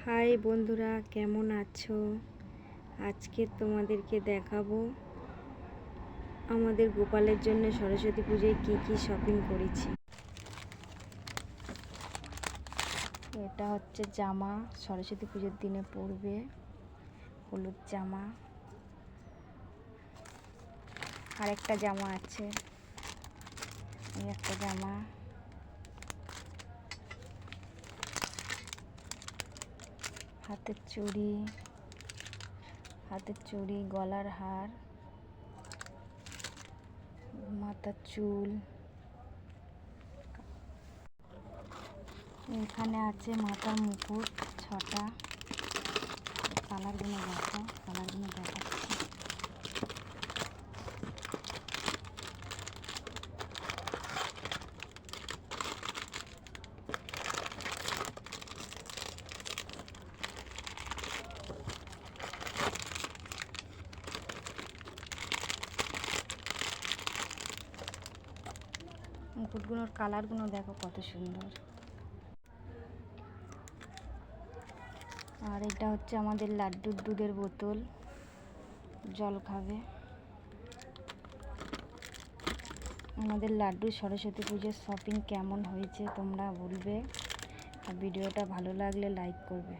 High বন্ধুরা, কেমন আছো? আজকে তোমাদেরকে দেখাবো আমাদের গোপালের জন্য সরস্বতী পুজোয় কি কি শপিং করেছি। এটা হচ্ছে জামা, সরস্বতী পুজোর দিনে পরবে, হলুদ জামা। আরেকটা জামা আছে, এই একটা জামা। হাতের চুড়ি, গলার হার, মাথার চুল। এখানে আছে মাথার মুকুট 6টা। কালারগুলো দেখাচ্ছি। মুকুটগুলোর কালারগুলো দেখো কত সুন্দর। আর এটা হচ্ছে আমাদের লাড্ডুর দুধের বোতল, জল খাবে। আমাদের লাড্ডু সরস্বতী পুজোর শপিং কেমন হয়েছে তোমরা বলবে, আর ভিডিওটা ভালো লাগলে লাইক করবে।